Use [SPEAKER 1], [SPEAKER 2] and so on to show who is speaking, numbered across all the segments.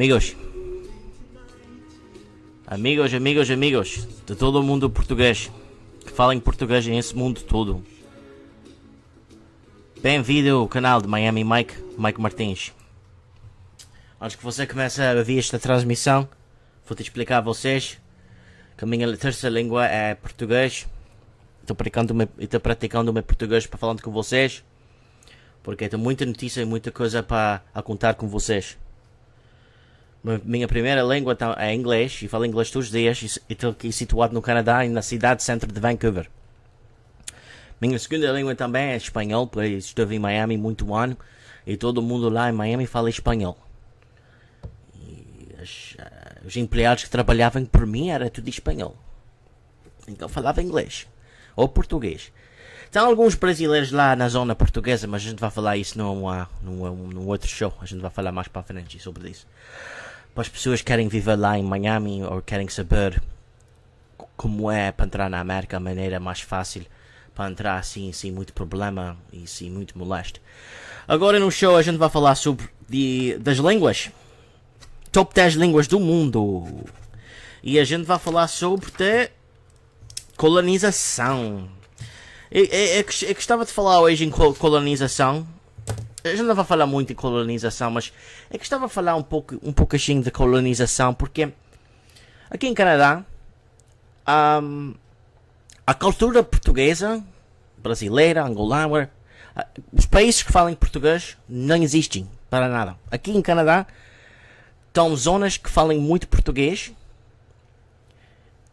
[SPEAKER 1] Amigos, de todo o mundo português, que falem português nesse mundo todo. Bem-vindo ao canal de Miami Mike Martins. Antes que você comece a ver esta transmissão, vou-te explicar a vocês que a minha terceira língua é português. Estou praticando o meu português para falar com vocês, porque tem muita notícia e muita coisa para contar com vocês. Minha primeira língua é inglês, e falo inglês todos os dias, e estou aqui situado no Canadá, na cidade centro de Vancouver. Minha segunda língua também é espanhol, porque estive em Miami muito ano, e todo mundo lá em Miami fala espanhol. E os empregados que trabalhavam por mim era tudo espanhol, então falava inglês ou português. Tem alguns brasileiros lá na zona portuguesa, mas a gente vai falar isso num outro show. A gente vai falar mais para frente sobre isso. Para as pessoas que querem viver lá em Miami ou querem saber como é para entrar na América, a maneira mais fácil para entrar assim, sem muito problema e sem muito molesto. Agora no show a gente vai falar sobre das línguas. Top 10 línguas do mundo. E a gente vai falar sobre colonização. Eu gostava de falar hoje em colonização. A gente não vai falar muito em colonização, mas eu gostava de falar um pouquinho de colonização, porque aqui em Canadá a cultura portuguesa, brasileira, angolana, os países que falam português não existem para nada. Aqui em Canadá estão zonas que falam muito português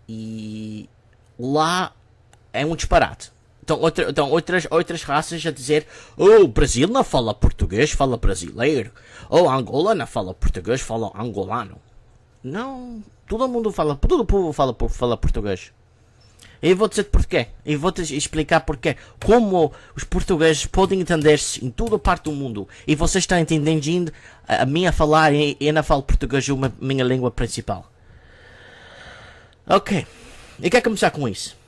[SPEAKER 1] e lá é um disparate. Então outras raças a dizer: o Brasil não fala português, fala brasileiro. Ou Angola não fala português, fala angolano. Não, todo o povo fala português. E eu vou dizer porquê. E vou-te explicar porquê. Como os portugueses podem entender-se em toda parte do mundo. E você está entendendo a minha falar e eu não falo português, a minha língua principal. Ok. E quer começar com isso?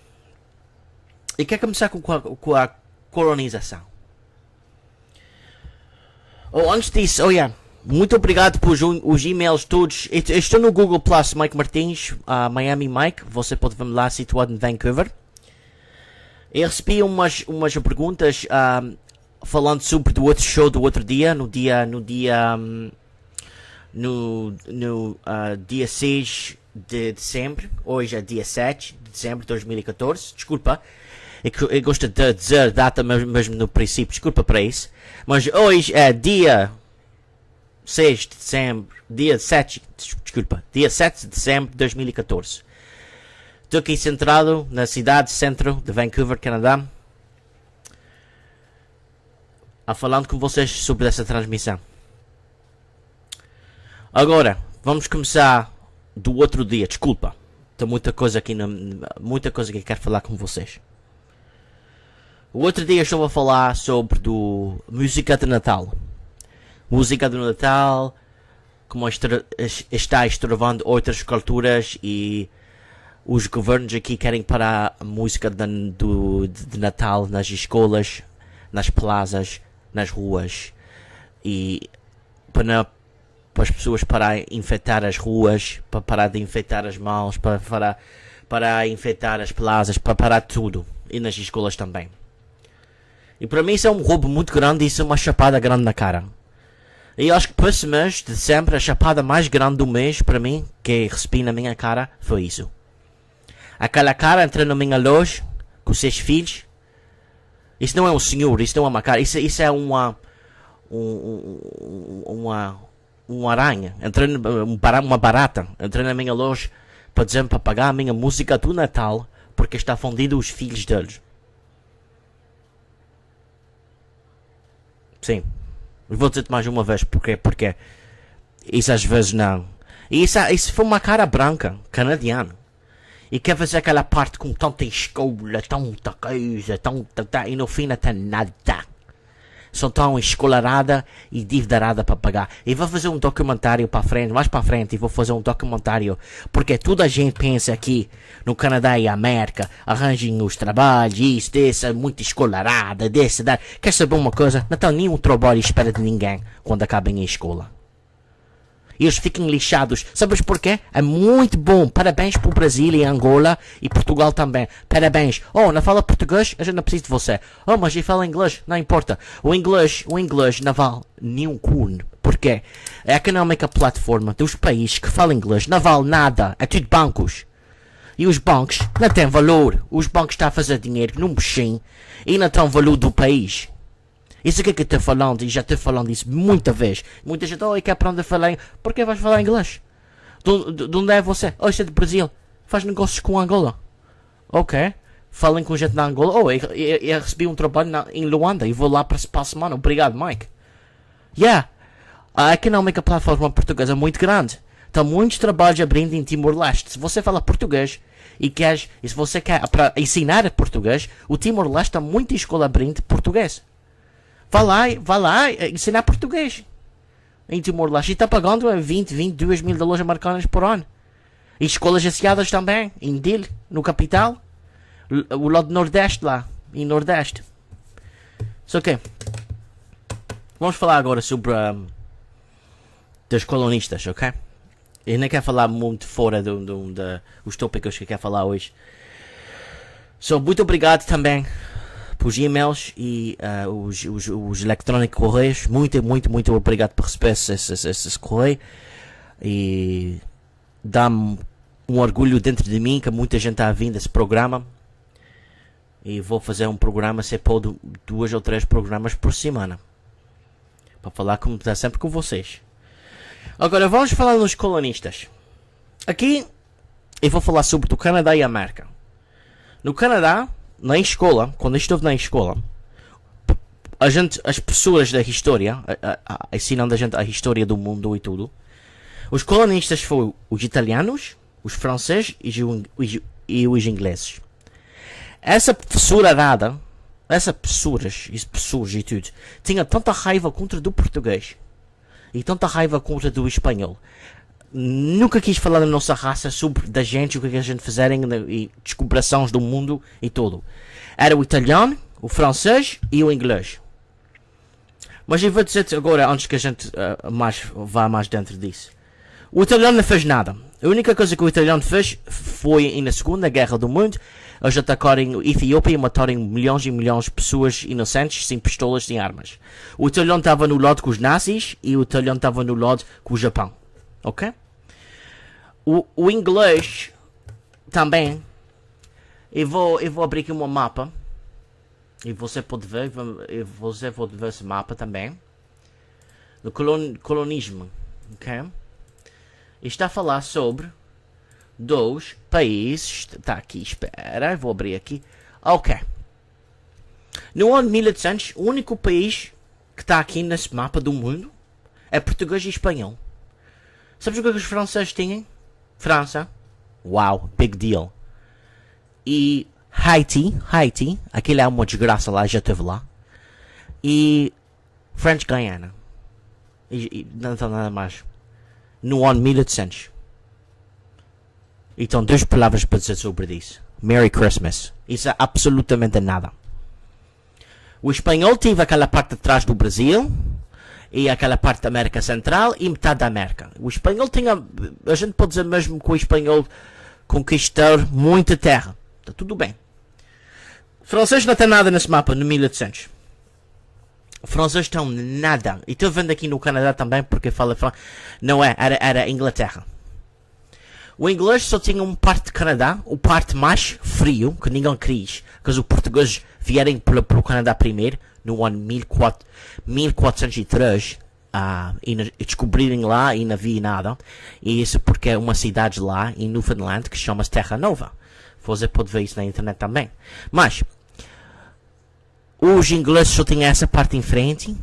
[SPEAKER 1] E quer começar com a colonização. Antes disso, muito obrigado por os e-mails todos. Estou no Google Plus, Mike Martins, Miami Mike. Você pode ver-me lá, situado em Vancouver. Eu recebi umas perguntas falando sobre o outro show do outro dia, no dia 6 de dezembro. Hoje é dia 7 de dezembro de 2014. Desculpa. Eu gosto de dizer data mesmo no princípio, desculpa para isso. Mas hoje é dia 6 de dezembro, dia 7 de dezembro de 2014. Estou aqui centrado na cidade centro de Vancouver, Canadá, falando com vocês sobre essa transmissão. Agora, vamos começar do outro dia, desculpa. Tem muita coisa que eu quero falar com vocês. O outro dia estou a falar sobre música de Natal. Música de Natal, como está estrovando outras culturas, e os governos aqui querem parar a música de Natal nas escolas, nas plazas, nas ruas, e para as pessoas pararem de enfeitar as ruas, para parar de enfeitar as mãos, para parar de enfeitar as plazas, para parar tudo, e nas escolas também. E para mim isso é um roubo muito grande, e isso é uma chapada grande na cara. E eu acho que para esse mês de dezembro, a chapada mais grande do mês para mim, que recebi na minha cara, foi isso. Aquela cara entrando na minha loja, com 6 filhos. Isso não é um senhor, isso não é uma cara, isso é uma aranha, uma barata, entrando na minha loja para dizer para pagar a minha música do Natal, porque está fundindo os filhos deles. Sim, eu vou dizer-te mais uma vez porque isso às vezes não. E isso foi uma cara branca, canadiano. E quer fazer aquela parte com tanta escola, tanta coisa, e no fim não tem nada. São tão escolarada e endividada para pagar. E vou fazer um documentário mais para frente, e vou fazer um documentário, porque toda a gente pensa aqui no Canadá e América, arranjem os trabalhos, isso, desse, muito escolarada, desse, da. Quer saber uma coisa? Não tem nenhum trabalho à espera de ninguém quando acabem a escola. E eles ficam lixados. Sabes porquê? É muito bom. Parabéns para o Brasil e Angola e Portugal também. Parabéns. Oh, não fala português? A gente não precisa de você. Oh, mas eu falo inglês? Não importa. O inglês não vale nenhum cu. Porquê? A económica plataforma dos países que falam inglês não vale nada. É tudo bancos. E os bancos não têm valor. Os bancos estão a fazer dinheiro num bichinho e não têm valor do país. Isso aqui que eu estou falando, e já estou falando isso muita vez. Muita gente, eu quero aprender a falar. Por que vais falar inglês? De onde é você? Oh, isso é do Brasil. Faz negócios com Angola. Ok. Falem com gente na Angola. Oh, eu recebi um trabalho em Luanda e vou lá para a semana. Obrigado, Mike. Yeah. A económica plataforma portuguesa é muito grande. Tem muitos trabalhos abrindo em Timor-Leste. Se você fala português e se você quer para ensinar português, o Timor-Leste tem muita escola abrindo português. Vá lá ensinar português em Timor-Leste e está pagando 22 mil dólares americanos por ano. E escolas associadas também, em Dili, no capital, o lado nordeste lá, em Nordeste. Só que vamos falar agora sobre dos colonistas, ok? Eu não quero falar muito fora dos tópicos que eu quero falar hoje. Muito obrigado também por e-mails e os eletrónicos correios. Muito obrigado por receber esses correios. E dá-me um orgulho dentro de mim que muita gente está vindo esse programa. E vou fazer um programa, se pode, 2 ou 3 programas por semana. Para falar como está sempre com vocês. Agora vamos falar dos colonistas. Aqui eu vou falar sobre o Canadá e a América. No Canadá, na escola, quando eu estive na escola, as pessoas da história, ensinando a gente a história do mundo e tudo, os colonistas foram os italianos, os franceses e os ingleses. Essa professora dada, essas pessoas e tudo, tinha tanta raiva contra do português e tanta raiva contra do espanhol. Nunca quis falar da nossa raça, sobre da gente, o que a gente fizerem e descobrições do mundo e tudo. Era o italiano, o francês e o inglês. Mas eu vou dizer agora, antes que a gente vá mais dentro disso. O italiano não fez nada. A única coisa que o italiano fez foi, na Segunda Guerra do Mundo, eles atacarem a Etiópia e matarem milhões e milhões de pessoas inocentes, sem pistolas, sem armas. O italiano estava no lado com os nazis e o italiano estava no lado com o Japão. Ok? O inglês também. Eu vou abrir aqui um mapa. E você pode ver esse mapa também. Do colonismo. Ok? E está a falar sobre 2 países. Está aqui, espera. Vou abrir aqui. Ok. No ano 1800, o único país que está aqui nesse mapa do mundo é português e espanhol. Sabes o que os franceses tinham? França. Uau, big deal. E Haiti, aquilo é uma desgraça lá, já esteve lá. E French Guiana. E não tem nada mais. No ano 1800. Então, 2 palavras para dizer sobre isso. Merry Christmas. Isso é absolutamente nada. O espanhol teve aquela parte de trás do Brasil. E aquela parte da América Central e metade da América. O espanhol tinha... A gente pode dizer mesmo que o espanhol conquistou muita terra. Está tudo bem. O francês não tem nada nesse mapa, no 1800. O francês tem nada. E estou vendo aqui no Canadá também, porque fala... Não é, era Inglaterra. O inglês só tinha uma parte de Canadá, o parte mais frio, que ninguém quis. Porque os portugueses vieram para o Canadá primeiro, no ano 1403, e descobrirem lá e não havia nada. E isso porque é uma cidade lá em Newfoundland que chama-se Terra Nova. Você pode ver isso na internet também. Mas os ingleses só tinham essa parte em frente.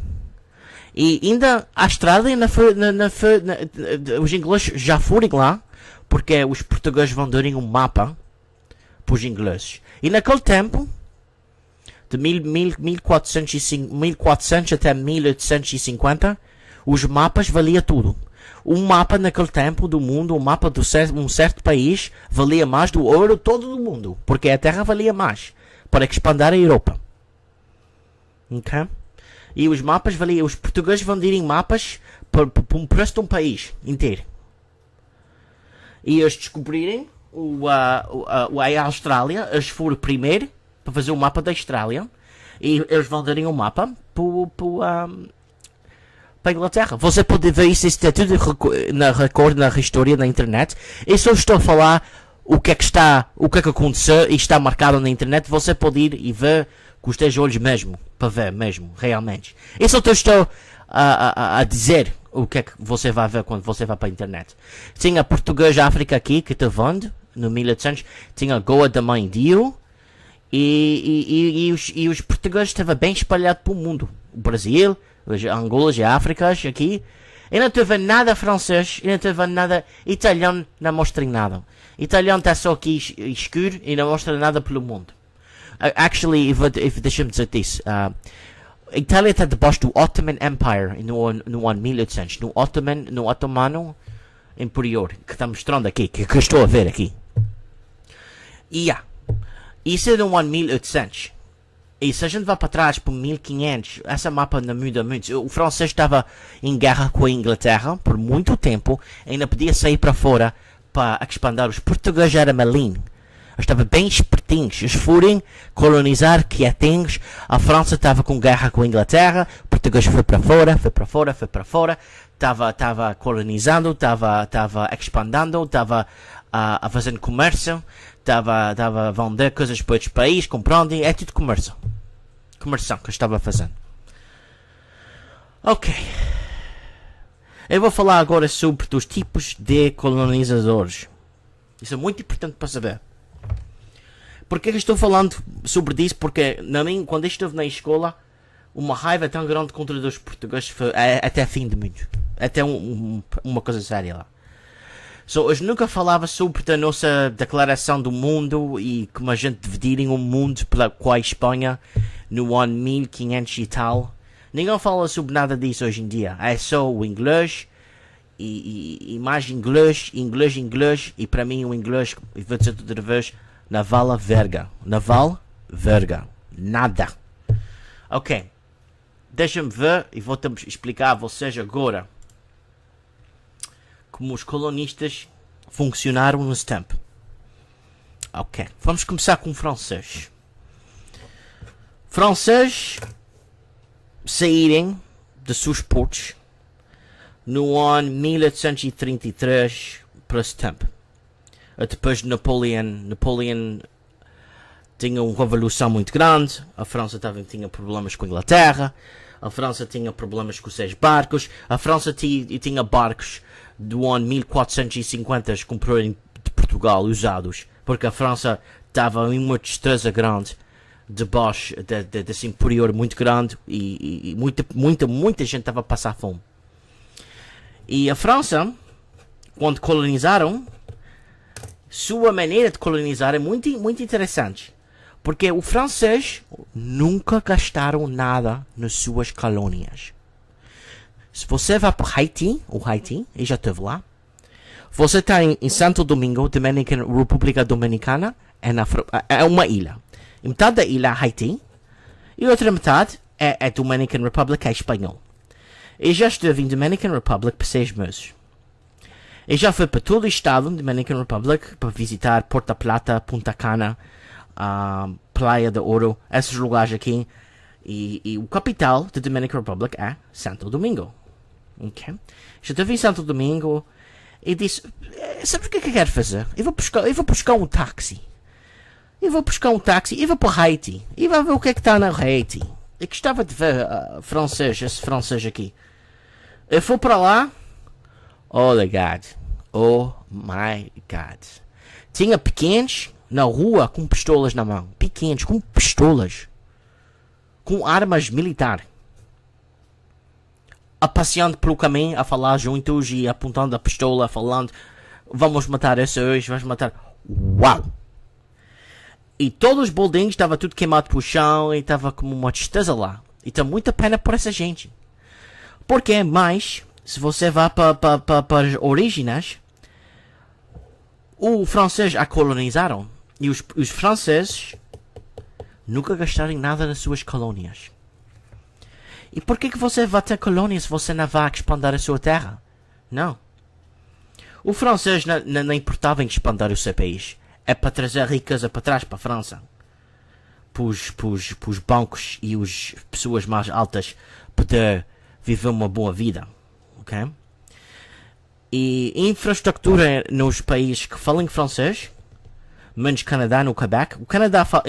[SPEAKER 1] E ainda a Austrália, os ingleses já foram lá, porque os portugueses vão darem um mapa para os ingleses. E naquele tempo, de 1400 até 1850, os mapas valiam tudo. Um mapa naquele tempo do mundo, um mapa de um certo país, valia mais do ouro todo do mundo. Porque a terra valia mais, para expandir a Europa. Ok? E os mapas valiam. Os portugueses vendiam mapas por um preço de um país inteiro. E eles descobrirem a Austrália. Eles foram primeiro para fazer o mapa da Austrália. E eles venderiam o mapa para a Inglaterra. Você pode ver isso é tudo na história na internet. Eu só estou a falar o que é que aconteceu e está marcado na internet. Você pode ir e ver com os teus olhos mesmo, para ver mesmo, realmente. Eu só estou a dizer o que é que você vai ver quando você vai para a internet. Tinha Português África aqui, que te vende, no 1800. Tinha Goa da Mãe Dio. E os portugueses estavam bem espalhados pelo mundo. O Brasil, Angola e África aqui. E não teve nada francês, e não teve nada italiano, não mostra nada. Italiano está só aqui escuro e não mostra nada pelo mundo. Actually, deixa-me dizer isso. A Itália está debaixo do Ottoman Empire no ano 1800. No Otomano Imperior, que está mostrando aqui, que eu estou a ver aqui. Isso é no ano 1800. E se a gente vai para trás para 1500, essa mapa não muda muito. O francês estava em guerra com a Inglaterra por muito tempo. Ainda podia sair para fora para expandir. Os portugueses eram malinhos. Eles estavam bem espertinhos. Eles foram colonizar quietinhos. A França estava com guerra com a Inglaterra. O português foi para fora. Estava colonizando, estava expandindo, estava a fazer comércio. Estava a vender coisas para outros países, comprando, é tudo comércio. Comerção que eu estava fazendo. Ok. Eu vou falar agora sobre os tipos de colonizadores. Isso é muito importante para saber. Por que eu estou falando sobre isso? Porque, quando eu estive na escola, uma raiva tão grande contra os portugueses foi até fim de mundo. Até uma coisa séria lá. Eu nunca falava sobre a nossa declaração do mundo e como a gente dividir o mundo com a Espanha no ano 1500 e tal. Ninguém fala sobre nada disso hoje em dia. É só o inglês e mais inglês. E para mim o inglês, vou dizer outra vez, naval verga. Nada. Ok. Deixa-me ver e vou-te explicar a vocês agora como os colonistas funcionaram nesse tempo. Ok, vamos começar com o francês. Franceses saírem de seus portos no ano 1833 para esse tempo. Depois de Napoleão tinha uma revolução muito grande. A França tinha problemas com a Inglaterra. A França tinha problemas com os seus barcos. A França tinha barcos do ano 1450 que comprou de Portugal usados, porque a França estava em uma destreza grande debaixo desse imperior muito grande e muita gente estava a passar fome. E a França, quando colonizaram, sua maneira de colonizar é muito interessante, porque o francês nunca gastaram nada nas suas colônias. Se você vai para Haiti, eu já esteve lá. Você está em Santo Domingo, República Dominicana, é uma ilha. E metade da ilha é Haiti, e a outra metade é Dominican Republic, é espanhol. Eu já estive em Dominican Republic por 6 meses. Eu já fui para todo o estado de Dominican Republic para visitar Porta Plata, Punta Cana, Praia de Ouro, esses lugares aqui. E o capital de Dominican Republic é Santo Domingo. Ok? Já estive em Santo Domingo e disse: sabe o que é que eu quero fazer? Eu vou buscar um táxi. E vou para Haiti. E vou ver o que é que está na Haiti. Eu gostava de ver esse francês aqui. Eu fui para lá. Oh my God. Tinha pequenos na rua com pistolas na mão. Pequenos com pistolas. Com armas militares. A passeando pelo caminho, a falar juntos e apontando a pistola, falando: vamos matar esse hoje, vamos matar. Uau! E todos os boldinhos estavam tudo queimado pro chão e estava como uma tristeza lá. E tem muita pena por essa gente. Porque, mas, se você vai para as origens, o francês a colonizaram. E os franceses nunca gastaram nada nas suas colônias. E por que você vai ter colônias se você não vai expandir a sua terra? Não. O francês não importava em expandir o seu país. É para trazer riqueza para trás, para a França. Para os bancos e as pessoas mais altas poder viver uma boa vida. Ok? E infraestrutura nos países que falam francês, menos Canadá, no Quebec.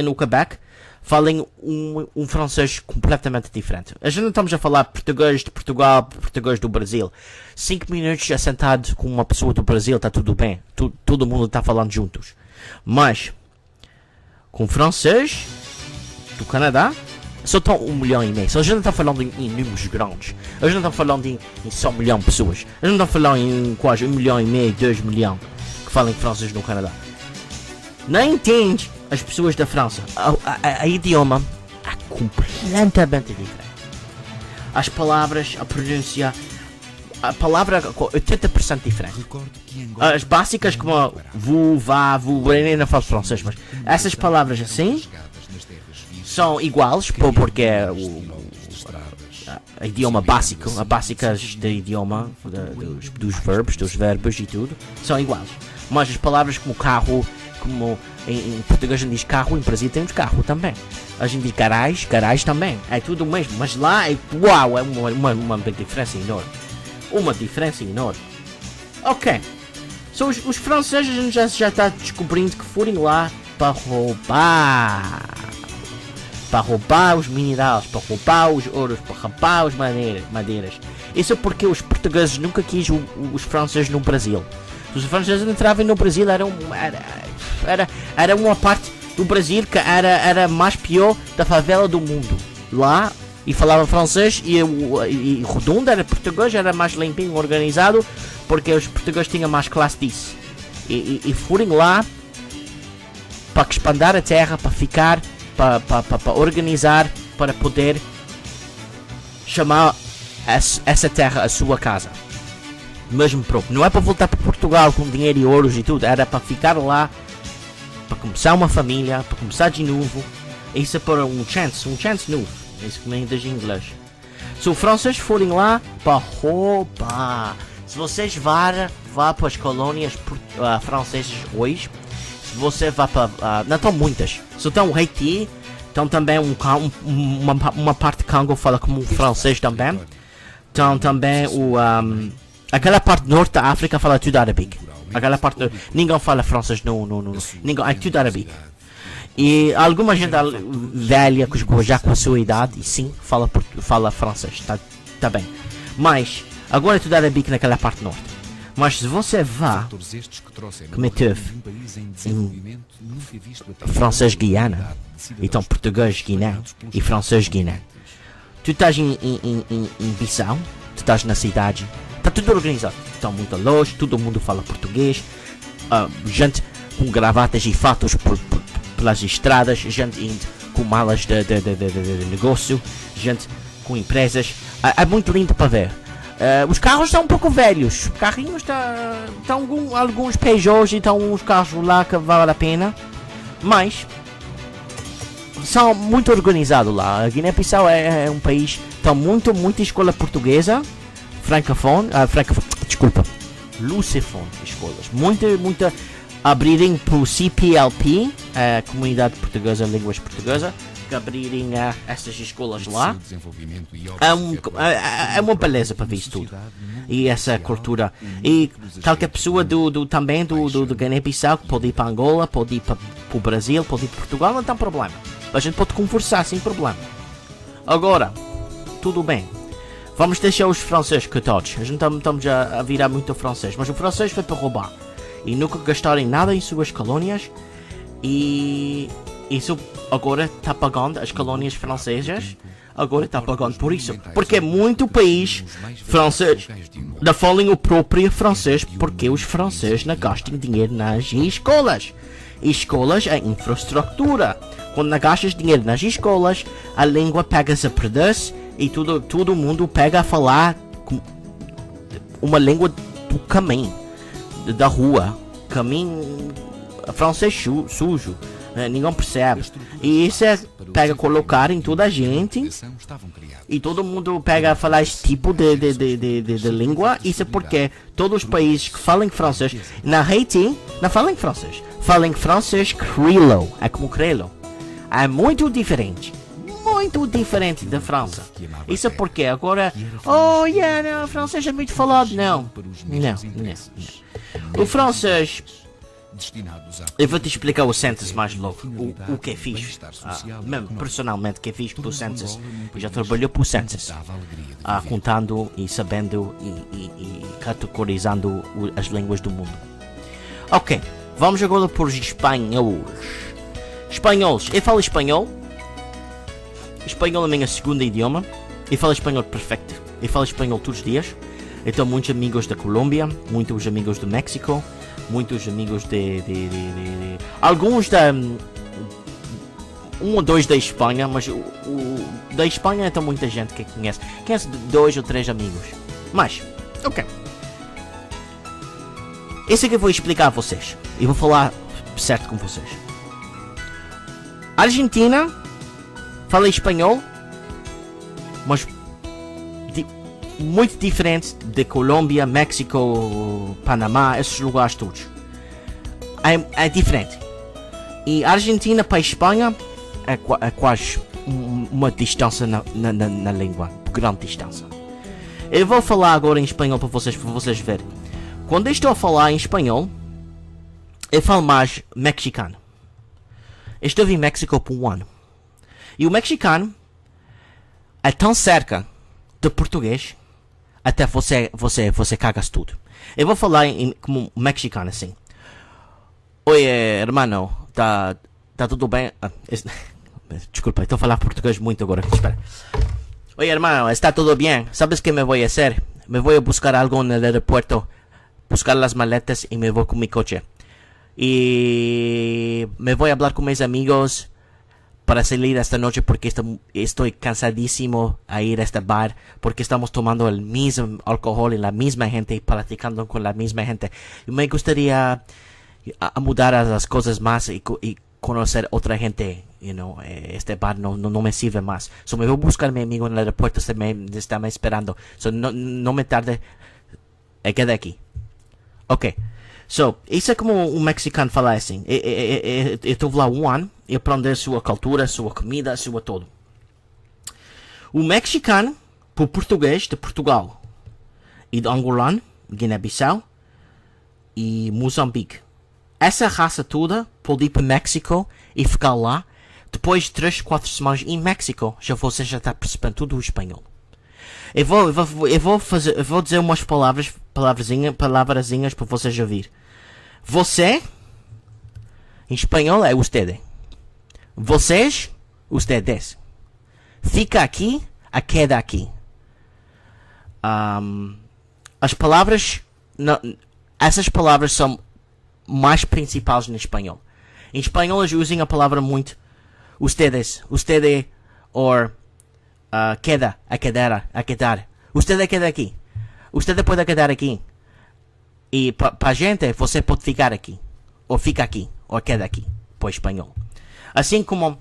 [SPEAKER 1] No Quebec falam um francês completamente diferente. A gente não estamos a falar português de Portugal, português do Brasil. 5 minutos assentado com uma pessoa do Brasil está tudo bem. Todo mundo está falando juntos. Mas com francês do Canadá só estão 1,5 milhão. Só a gente não está falando em números grandes. A gente não está falando em 100 milhões de pessoas. A gente não está falando em quase 1,5 milhão, 2 milhões que falam francês no Canadá. Não entende as pessoas da França. A idioma é completamente diferente. As palavras, a pronúncia, a palavra 80% diferente. As básicas como vous, va, vous, eu não falo francês, mas essas palavras assim são iguais porque é o idioma básico, as básicas do idioma, dos verbos e tudo, são iguais. Mas as palavras como carro, como em português a gente diz carro, em Brasil temos carro também. A gente diz garagem também. É tudo o mesmo, mas lá é uau, é uma diferença enorme. Uma diferença enorme. Ok. So, os franceses a gente já está descobrindo que forem lá para roubar. Para roubar os minerais, para roubar os ouros, para roubar as madeiras. Isso é porque os portugueses nunca quis os franceses no Brasil. Os franceses entravam no Brasil, era uma parte do Brasil que era mais pior da favela do mundo. Lá, e falava francês, e Redondo era português, era mais limpinho, organizado, porque os portugueses tinham mais classe disso. E forem lá para expandir a terra, para ficar, para organizar, para poder chamar essa terra a sua casa. Mesmo próprio. Não é para voltar para Portugal com dinheiro e ouros e tudo. Era para ficar lá, para começar uma família, para começar de novo. Isso é para um chance novo. Isso que nem diz em inglês. Se os franceses forem lá para roubar. Se vocês vão para as colônias francesas hoje, se você vai para... não estão muitas. Só estão Haiti, estão também uma parte de Congo fala como um francês também. Então também aquela parte norte da África fala tudo árabe. Aquela parte ninguém fala francês, ninguém, é tudo árabe. E alguma gente velha já com a sua idade, sim, fala francês, tá bem. Mas agora é tudo árabe naquela parte norte. Mas se você vá, como teve francês Guiana, então português Guiné e francês Guiné. Tu estás em Bissau, tu estás na cidade. Está tudo organizado, estão muito longe, todo mundo fala português, gente com gravatas e fatos pelas estradas, gente indo com malas de negócio, gente com empresas, é muito lindo para ver. Os carros são um pouco velhos, os carrinhos estão alguns Peugeots e estão uns carros lá que vale a pena, mas são muito organizados lá. A Guiné-Bissau é um país, tem muita escola portuguesa, Lucifone escolas. Muita abrirem para o CPLP, a Comunidade Portuguesa Línguas Portuguesa, que abrirem essas escolas lá. É uma beleza para ver isso tudo. E essa cultura. E qualquer pessoa também do Guiné-Bissau pode ir para Angola, pode ir para o Brasil, pode ir para Portugal, não tem problema. A gente pode conversar sem problema. Agora, tudo bem. Vamos deixar os franceses coitados. A gente estamos a virar muito francês. Mas o francês foi para roubar. E nunca gastarem nada em suas colônias. E isso agora está pagando as colônias francesas. Agora está pagando por isso. Porque é muito país francês não falam o próprio francês. Porque os franceses não gastam dinheiro nas escolas. Escolas é infraestrutura. Quando não gastas dinheiro nas escolas, a língua pega-se a perder-se. E todo mundo pega a falar uma língua do caminho, da rua, caminho francês sujo, Ninguém percebe. E isso pega colocar em toda a gente. E todo mundo pega a falar esse tipo de língua. Isso é porque todos os países que falam francês, na Haiti, não falam francês. Falam francês crioulo. É como crioulo. É muito diferente. Muito diferente da França. Isso é porque agora... não, o francês é muito falado. Não. O francês... Eu vou te explicar o Census mais logo. O que é fixe. Mesmo personalmente, o que é fixe pro Census. Eu já trabalhou pro Census. Contando e sabendo e categorizando as línguas do mundo. Ok. Vamos agora por espanhóis. Espanhóis. Eu falo espanhol. Espanhol é o meu segundo idioma. Eu falo espanhol perfeito. Eu falo espanhol todos os dias. Eu tenho muitos amigos da Colômbia, muitos amigos do México, muitos amigos alguns da... um ou dois da Espanha, mas da Espanha tem muita gente que conhece. Conhece 2 ou 3 amigos. Mas, ok. Esse é que eu vou explicar a vocês. E vou falar certo com vocês. Argentina fala espanhol, mas muito diferente de Colômbia, México, Panamá, esses lugares todos. É diferente. E Argentina para a Espanha é quase uma distância na língua, grande distância. Eu vou falar agora em espanhol para vocês verem. Quando eu estou a falar em espanhol, eu falo mais mexicano. Eu estive em México por 1 ano. E o mexicano é tão cerca de português até você caga-se tudo. Eu vou falar como mexicano assim. Oi, hermano, tá tudo bem? Desculpa, estou a falar português muito agora. Espera. Oi, hermano, está tudo bem? ¿Sabes qué me voy a hacer? Me voy a buscar algo en el aeropuerto, buscar las maletas y me voy con mi coche. Y me voy a hablar con mis amigos para salir esta noche porque estoy cansadísimo a ir a este bar porque estamos tomando el mismo alcohol y la misma gente y platicando con la misma gente. Y me gustaría mudar a las cosas más y conocer otra gente. Este bar no me sirve más. So me voy a buscar a mi amigo en el aeropuerto, está me esperando. So no me tarde, quede aquí. Ok. So, isso é como um mexicano fala assim. Eu estive lá 1 ano e aprendi sua cultura, sua comida, sua tudo. O mexicano, por português de Portugal e de angolano, Guiné-Bissau e Moçambique. Essa raça toda pode ir para México e ficar lá. Depois de 3, 4 semanas em México, você já está percebendo tudo o espanhol. Eu vou dizer umas palavrazinhas para vocês ouvir. Você, em espanhol é usted. Vocês, ustedes. Fica aqui, queda aqui. As palavras, essas palavras são mais principais no espanhol. Em espanhol eles usam a palavra muito ustedes, usted or queda, a quedar. Usted queda aqui. Usted pode quedar aqui. E para a gente, você pode ficar aqui. Ou fica aqui. Ou queda aqui. Para o espanhol. Assim como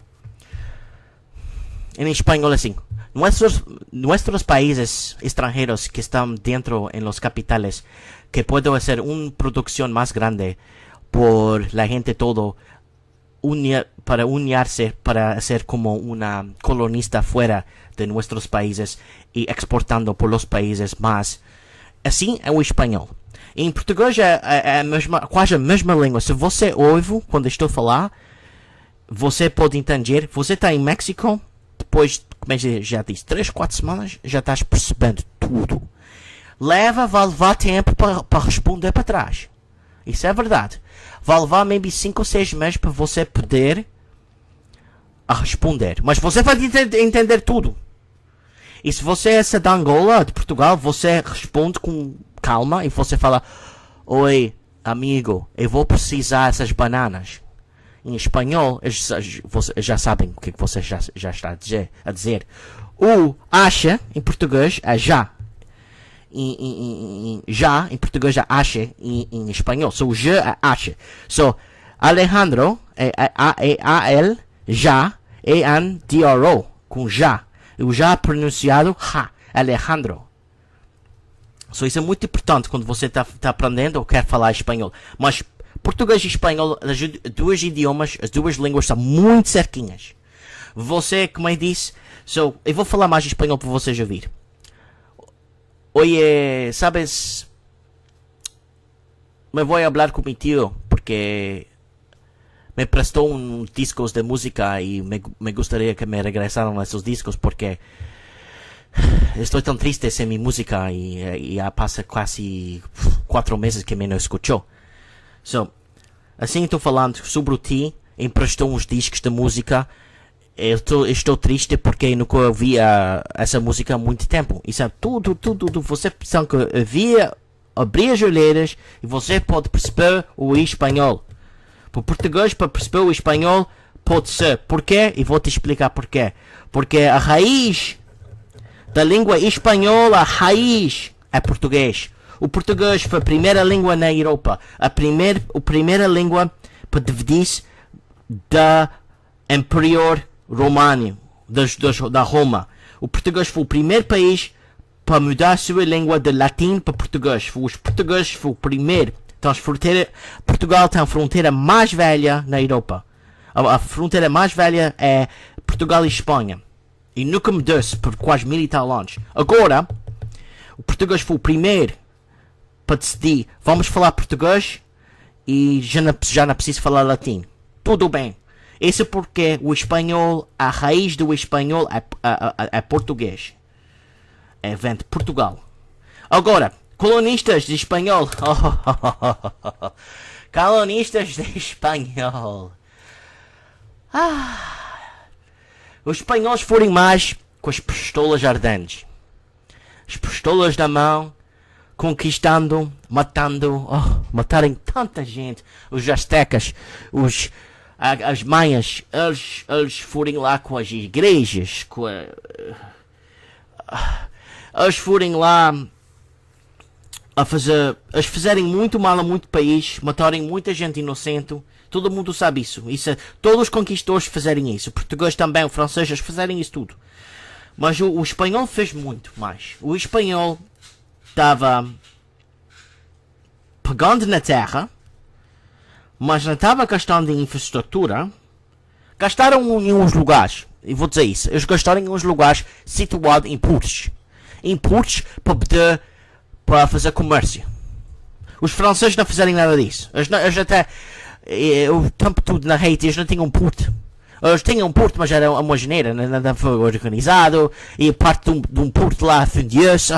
[SPEAKER 1] em espanhol assim. Nuestros países extranjeros que están dentro en los capitales, que pueden hacer una producción más grande por la gente todo, para unirse, para ser como una colonista fuera de nuestros países y exportando por los países más. Assim é o espanhol. Em português é quase a mesma língua. Se você ouve quando estou a falar, você pode entender. Você está em México, depois, como eu já disse, 3, 4 semanas, já estás percebendo tudo. Vai levar tempo para responder para trás. Isso é verdade. Vai levar maybe 5 ou 6 meses para você poder responder. Mas você vai entender tudo. E se você é da Angola, de Portugal, você responde com calma e você fala: oi, amigo, eu vou precisar dessas bananas. Em espanhol, eles já sabem o que você já está a dizer. O acha, em português, é já. Já, em português, é acha. Em espanhol, so, je é acha. So, Alejandro A-L, já, A-N-D-R-O, com já. E o já pronunciado, ha, Alejandro. So, isso é muito importante quando você está aprendendo ou quer falar espanhol. Mas português e espanhol, as duas idiomas, as duas línguas são muito cerquinhas. Você, como eu disse, eu vou falar mais espanhol para vocês ouvir. Oye, sabes, me voy a hablar con mi tío porque me prestó unos discos de música y me gustaría que me regresaran esos discos porque estoy tan triste sin mi música y ya pasa casi 4 meses que me não escuchó. So, assim estou falando sobre o ti, emprestou uns discos de música. Estou triste porque nunca ouvia essa música há muito tempo. Isso é tudo. Você precisa abrir as olheiras e você pode perceber o espanhol. Para o português, para perceber o espanhol, pode ser. Porquê? E vou te explicar porquê. Porque a raiz da língua espanhola, a raiz é português. O português foi a primeira língua na Europa. A primeira língua para dividir-se da Imperior Romano, da Roma. O português foi o primeiro país para mudar a sua língua de latim para português. Os portugueses foi o primeiro. Então, Portugal tem a fronteira mais velha na Europa. A fronteira mais velha é Portugal e Espanha. E nunca mudou-se por quase 1000 e tal anos. Agora, o português foi o primeiro para decidir, vamos falar português e já não preciso falar latim. Tudo bem. Isso porque o espanhol, a raiz do espanhol é português. Vem de Portugal. Agora, colonistas de espanhol. Colonistas de espanhol. Os espanhóis foram mais com as pistolas ardentes. As pistolas na mão, conquistando, matarem tanta gente. Os aztecas, as maias, eles foram lá com as igrejas, eles foram lá eles fizerem muito mal a muito país, matarem muita gente inocente. Todo mundo sabe isso. Todos os conquistadores fizerem isso. O português também, o francês, eles fizerem isso tudo. Mas o espanhol fez muito mais. O espanhol estava pegando na terra, mas não estava gastando em infraestrutura. Gastaram em uns lugares, e vou dizer isso, eles gastaram em uns lugares situados em portos. Em portos para fazer comércio. Os franceses não fizeram nada disso. Eles até, o tempo todo na Haiti, eles não tinham um porto. Eles tinham um porto, mas era uma geneira, nada foi organizado, e parte de um porto lá fundiu-se.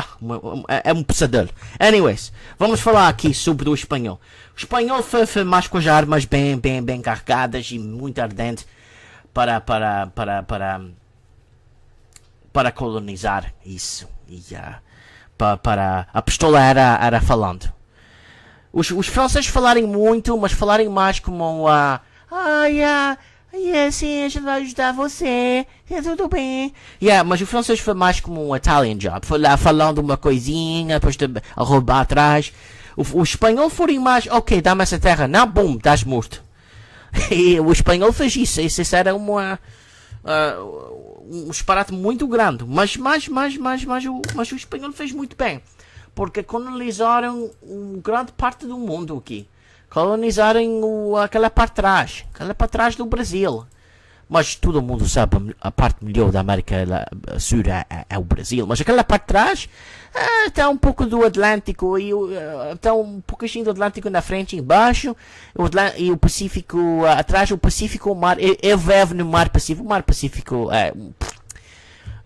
[SPEAKER 1] É um pesadelo. Anyways, vamos falar aqui sobre o espanhol. O espanhol foi mais com as armas bem carregadas e muito ardente para colonizar isso. E a pistola era falando. Os franceses falarem muito, mas falarem mais como sim, a gente vai ajudar você, tudo bem. Mas o francês foi mais como um Italian job. Foi lá falando uma coisinha, depois a roubar atrás. O espanhol foi mais, ok, dá-me essa terra, não, bum, estás morto. E o espanhol fez isso. Isso era um disparate muito grande. Mas o espanhol fez muito bem. Porque colonizaram grande parte do mundo aqui. Colonizaram aquela parte trás do Brasil. Mas todo mundo sabe, a parte melhor da América Sul é o Brasil. Mas aquela parte de trás está um pouco do Atlântico. E está um pouquinho do Atlântico na frente e embaixo. E o Pacífico atrás. O Pacífico, o mar. Eu vivo no Mar Pacífico. O Mar Pacífico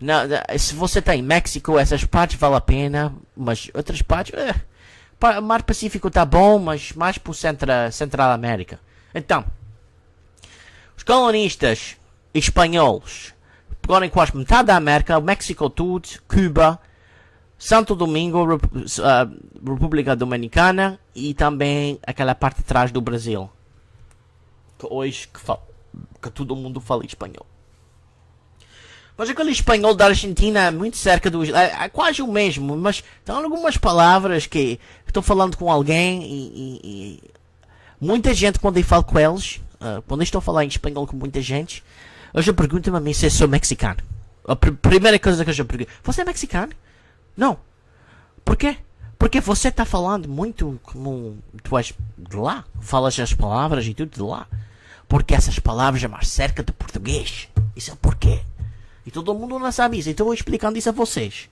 [SPEAKER 1] não, se você está em México, essas partes valem a pena. Mas outras partes. O Mar Pacífico está bom, mas mais para o Central América. Então, os colonistas espanhóis pegaram quase metade da América, o México tudo, Cuba, Santo Domingo, República Dominicana e também aquela parte de trás do Brasil. Que hoje que todo mundo fala espanhol. Mas aquele espanhol da Argentina é muito cerca do... É quase o mesmo, mas tem algumas palavras que estou falando com alguém e muita gente quando eu falo com eles, quando eu estou a falar em espanhol com muita gente, eu já pergunto-me a mim se eu sou mexicano. A primeira coisa que eu já pergunto, você é mexicano? Não. Por quê? Porque você está falando muito como tu és de lá. Falas as palavras e tudo de lá. Porque essas palavras é mais cerca do português. Isso é o porquê. E todo mundo não sabe isso. Então eu vou explicando isso a vocês.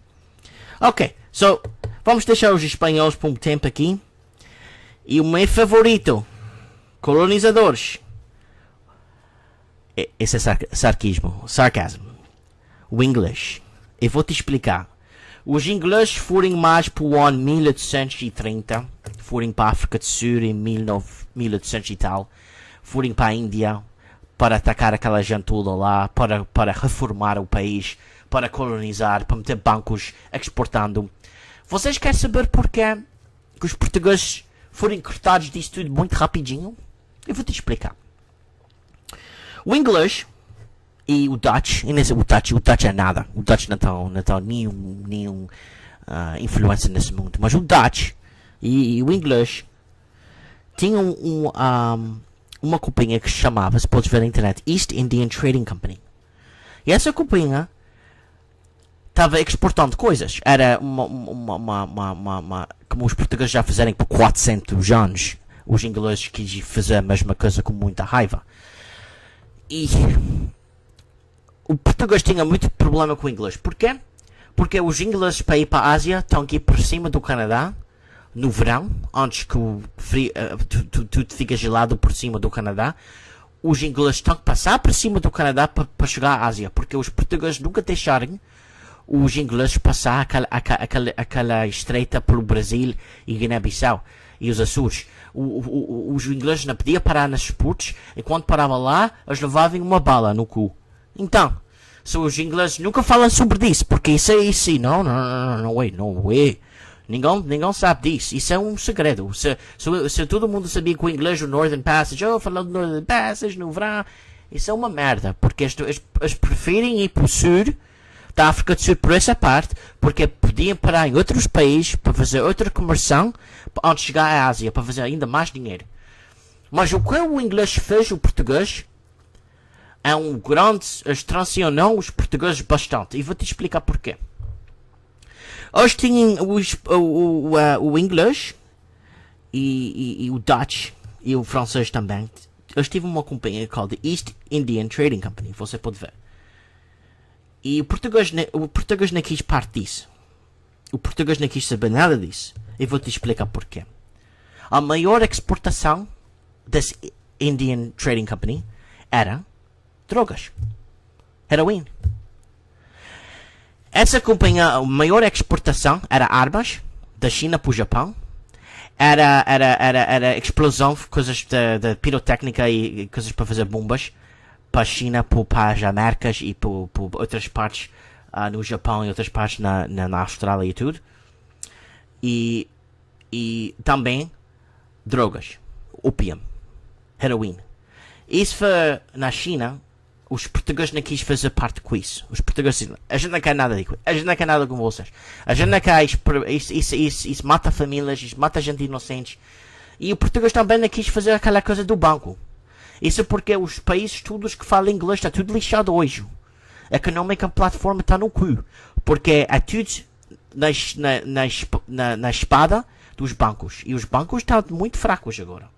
[SPEAKER 1] Ok, so, vamos deixar os espanhóis por um tempo aqui. E o meu favorito, colonizadores. Esse é sarcasmo. O inglês. Eu vou te explicar. Os ingleses foram mais para o ano 1830. Foram para a África do Sul em 1800 e tal. Foram para a Índia para atacar aquela gente toda lá, para reformar o país, para colonizar, para meter bancos exportando. Vocês querem saber porquê que os portugueses foram cortados disso tudo muito rapidinho? Eu vou te explicar. O inglês e o Dutch, o Dutch é nada. O Dutch não tem nenhum influência nesse mundo. Mas o Dutch e o inglês tinham uma companhia que se chamava, se podes ver na internet, East Indian Trading Company. E essa companhia estava exportando coisas. Era como os portugueses já fizeram por 400 anos. Os ingleses quis fazer a mesma coisa com muita raiva. E o português tinha muito problema com o inglês. Porquê? Porque os ingleses para ir para a Ásia estão aqui por cima do Canadá no verão, antes que o frio, tudo fica gelado por cima do Canadá. Os ingleses estão a passar por cima do Canadá para chegar à Ásia, porque os portugueses nunca deixaram os ingleses passar aquela estreita pelo Brasil e Guiné-Bissau e os Açores. Os ingleses não podiam parar nas portos, e quando paravam lá, eles levavam uma bala no cu. Então, os ingleses nunca falam sobre isso, porque isso é isso. Não é. Ninguém sabe disso. Isso é um segredo. Se todo mundo sabia que o inglês, o Northern Passage, falando do Northern Passage no verão, isso é uma merda. Porque eles preferem ir para o sul da África do Sul por essa parte, porque podiam parar em outros países para fazer outra conversão antes de chegar à Ásia, para fazer ainda mais dinheiro. Mas o que o inglês fez, o português, é um grande. Eles transicionam os portugueses bastante. E vou-te explicar porquê. Eles tinham o inglês e o Dutch e o francês também. Eles tiveram uma companhia chamada East Indian Trading Company. Você pode ver. E o português não quis parte disso. O português não quis saber nada disso. E vou-te explicar porquê. A maior exportação desse Indian Trading Company era drogas. Heroína. Essa companhia, a maior exportação era armas da China para o Japão. Era explosão, coisas de pirotécnica e coisas para fazer bombas para a China, para as Américas e para outras partes no Japão e outras partes na Austrália e tudo. E também drogas, opium, heroína. Isso foi na China. Os portugueses não quis fazer parte com isso. Os portugueses dizem, a gente não quer nada disso. A gente não quer nada com vocês. A gente não quer isso mata famílias, isso mata gente inocente. E o português também não quis fazer aquela coisa do banco. Isso porque os países todos que falam inglês está tudo lixado hoje. A económica plataforma está no cu. Porque é tudo na espada dos bancos. E os bancos estão muito fracos agora.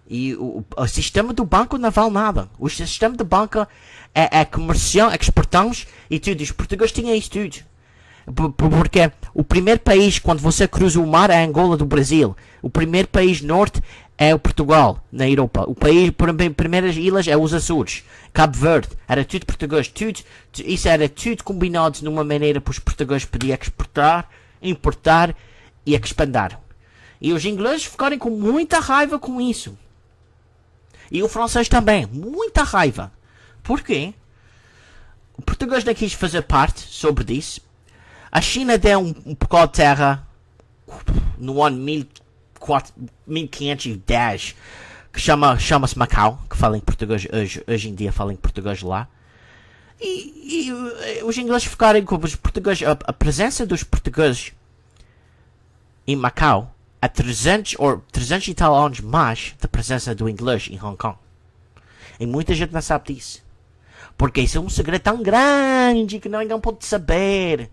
[SPEAKER 1] E o sistema do banco não vale nada. O sistema do banco é comercial, exportamos e tudo. Os portugueses tinham isso tudo. Porque o primeiro país, quando você cruza o mar, é a Angola do Brasil. O primeiro país norte é o Portugal, na Europa. O país, primeiras ilhas é os Açores. Cabo Verde, era tudo português. Isso era tudo combinado numa maneira para os portugueses poderem exportar, importar e expandir. E os ingleses ficaram com muita raiva com isso. E o francês também, muita raiva. Por quê? O português não quis fazer parte sobre isso. A China deu um bocado de terra no ano 1510, que chama-se Macau, que fala em português, hoje em dia fala em português lá. E os ingleses ficaram com os portugueses, a presença dos portugueses em Macau há 300 e tal anos mais da presença do inglês em Hong Kong. E muita gente não sabe disso. Porque isso é um segredo tão grande que ninguém pode saber.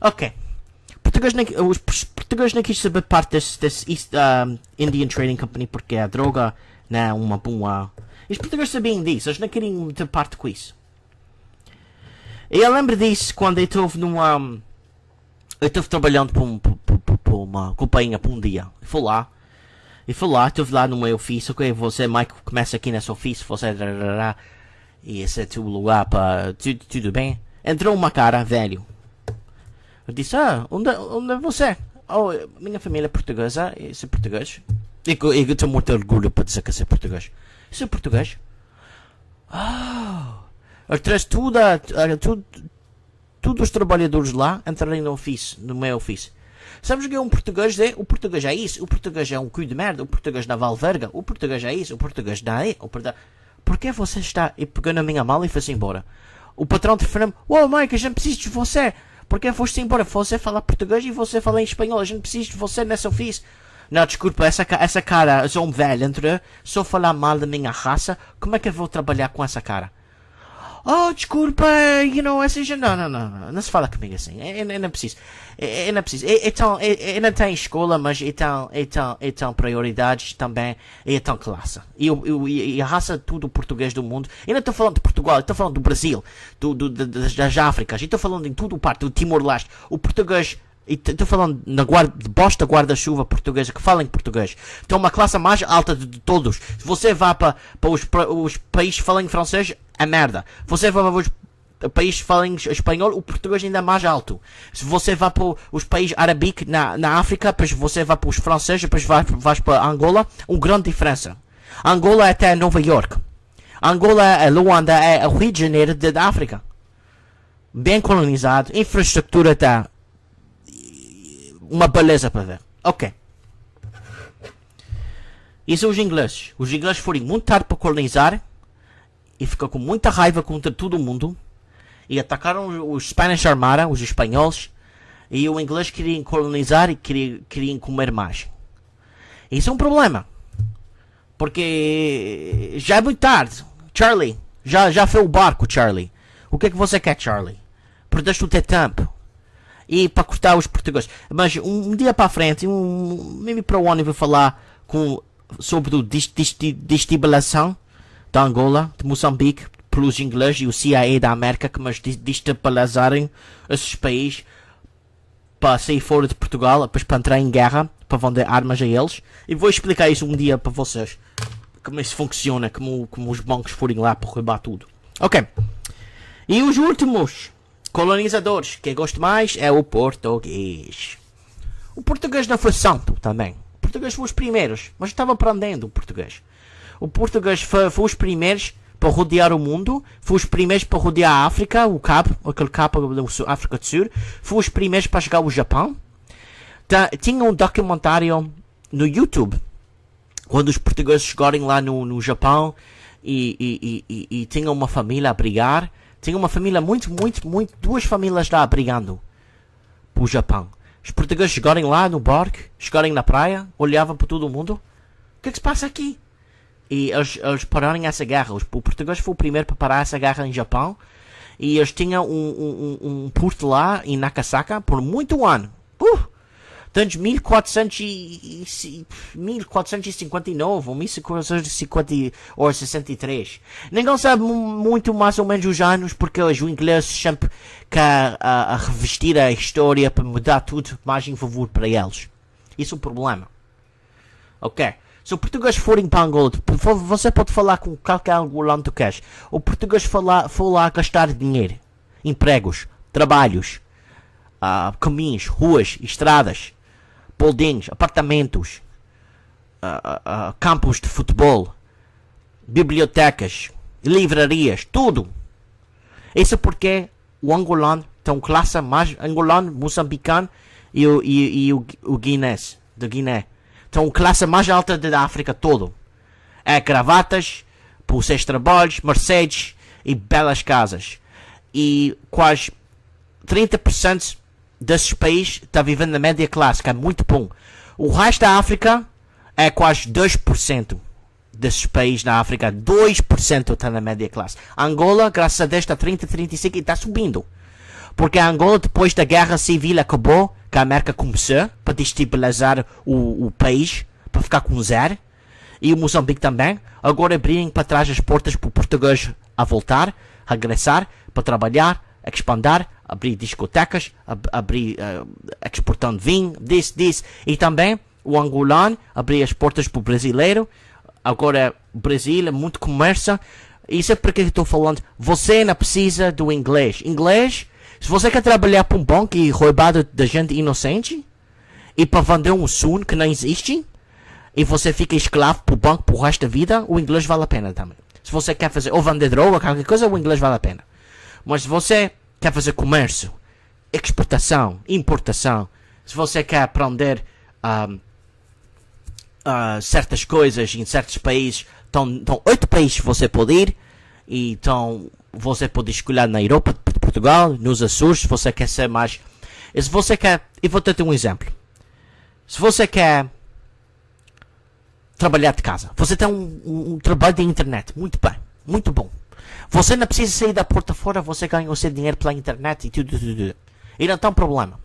[SPEAKER 1] Ok. Os portugueses não quis saber parte desse East Indian Trading Company porque a droga não é uma boa. Os portugueses sabiam disso, eles não queriam ter parte com isso. E eu lembro disso quando eu estive numa. Eu estive trabalhando para uma companhia por um dia. E fui lá, estive lá no meu ofício. Ok, você, Mike, começa aqui nesse ofício, você. E esse é o teu lugar para. Tudo bem? Entrou uma cara velho. Eu disse, onde é você? Oh, minha família é portuguesa, eu sou português. E eu tenho muito orgulho para dizer que eu sou português. Eu sou português? Eu trouxe todos os trabalhadores lá entrarem no meu ofício. Sabes o que é um português? O português é isso, o português é um cu de merda, o português não vale verga, o português é isso, o português não é. Porquê você está e pegou na minha mala e foi-se embora? O patrão telefonou-me, Mike, a gente precisa de você. Porque foste embora, você fala português e você fala em espanhol, a gente precisa de você nesse ofício. Não, desculpa, essa cara, eu sou um velho, só falar mal da minha raça, como é que eu vou trabalhar com essa cara? Desculpa, essa gente, não se fala comigo assim, eu não preciso, eu não tenho escola, mas eu tenho prioridades também, eu tenho classe, e a raça tudo português do mundo, eu não estou falando de Portugal, eu estou falando do Brasil, das Áfricas, eu estou falando em tudo parte, do Timor-Leste, o português. Estou falando de bosta guarda-chuva portuguesa que fala em português. Então uma classe mais alta de todos. Se você vai para os países que falam em francês, é merda. Você vai para os países que falam em espanhol, o português ainda é mais alto. Se você vai para os países árabes na África, depois você vai para os franceses, depois vais para Angola, uma grande diferença. Angola é até Nova York. Angola é Luanda, é o Rio de Janeiro da África. Bem colonizado, infraestrutura está uma beleza para ver. Ok. Isso os ingleses. Os ingleses foram muito tarde para colonizar e ficou com muita raiva contra todo mundo e atacaram os Spanish Armada, os espanhóis, e o inglês queriam colonizar e queriam comer mais. Isso é um problema. Porque já é muito tarde. Charlie, já foi o barco, Charlie. O que é que você quer, Charlie? Perdeste o teu tempo. E para cortar os portugueses. Mas um dia para a frente, mesmo para o ano, eu vou falar sobre a destabilização da Angola, de Moçambique, pelos ingleses e o CIA da América, que nos destabilizarem esses países para sair fora de Portugal, depois para entrar em guerra, para vender armas a eles. E vou explicar isso um dia para vocês. Como isso funciona, como os bancos forem lá para roubar tudo. Ok. E os últimos colonizadores que eu gosto mais é o português. O português não foi santo também. O português foi os primeiros, mas estava aprendendo o português. O português foi os primeiros para rodear o mundo, foi os primeiros para rodear a África, aquele cabo da África do Sul, foi os primeiros para chegar ao Japão. Tinha um documentário no YouTube, quando os portugueses chegarem lá no Japão e tinham uma família a brigar. Tinha uma família duas famílias lá brigando pro Japão. Os portugueses chegarem lá no barco, chegarem na praia, olhavam para todo mundo. O que é que se passa aqui? E eles pararam essa guerra. O português foi o primeiro para parar essa guerra em Japão. E eles tinham um porto lá em Nagasaki por muito ano. Desde 1459 ou 1450 ou 63. Ninguém sabe muito mais ou menos os anos, porque os ingleses sempre querem revestir a história para mudar tudo mais em favor para eles. Isso é o problema. Ok. Se o português forem para Angola, você pode falar com qualquer angolano que queres. O português for lá gastar dinheiro, empregos, trabalhos, caminhos, ruas, estradas, buildings, apartamentos, campos de futebol, bibliotecas, livrarias, tudo. Isso porque o angolano tem classe mais angolano, moçambicano e o guinense, da Guiné. Tem a classe mais alta da África todo. É gravatas, pulseiros trabalhos, Mercedes e belas casas. E quase 30% desses países está vivendo na média classe, que é muito bom. O resto da África é quase 2%. desses países na África, 2% está na média classe. Angola, graças a Deus, está 30, 35 e está subindo. Porque a Angola, depois da guerra civil, acabou, que a América começou para destabilizar o país, para ficar com zero. E o Moçambique também. Agora abrirem para trás as portas para o português a voltar, regressar, para trabalhar, expandir, abrir discotecas, abrir, exportando vinho, disso. E também o angolano abrir as portas para o brasileiro. Agora o Brasil é muito comércio. Isso é porque eu estou falando. Você não precisa do inglês. Inglês, se você quer trabalhar para um banco e roubar da gente inocente, e para vender um sonho que não existe, e você fica escravo para o banco para o resto da vida, o inglês vale a pena também. Se você quer fazer ou vender droga, qualquer coisa, o inglês vale a pena. Mas se você quer fazer comércio, exportação, importação, se você quer aprender certas coisas em certos países, então 8 países você pode ir, e então você pode escolher na Europa, Portugal, nos Açores, se você quer ser mais. E se você quer, eu vou ter um exemplo. Se você quer trabalhar de casa, você tem um trabalho de internet, muito bem, muito bom. Você não precisa sair da porta fora, você ganha o seu dinheiro pela internet e tudo. E não tem um problema.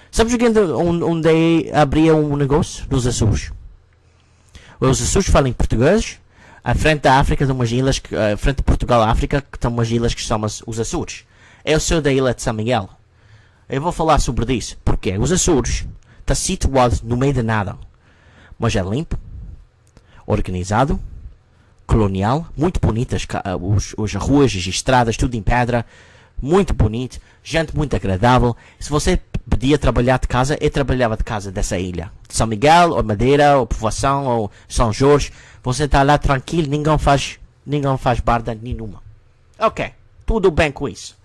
[SPEAKER 1] Sabes onde abria um negócio? Nos Açores. Os Açores falam em português. À frente da África, tem umas ilhas, à frente de Portugal, África, que tem umas ilhas que se chamam os Açores. Eu sou da ilha de São Miguel. Eu vou falar sobre isso. Porque os Açores está situado no meio de nada. Mas é limpo, organizado, colonial, muito bonitas, as ruas, as estradas, tudo em pedra, muito bonito, gente muito agradável. Se você podia trabalhar de casa, eu trabalhava de casa dessa ilha, de São Miguel, ou Madeira, ou Povoação, ou São Jorge. Você está lá tranquilo, ninguém faz barda nenhuma. Ok, tudo bem com isso.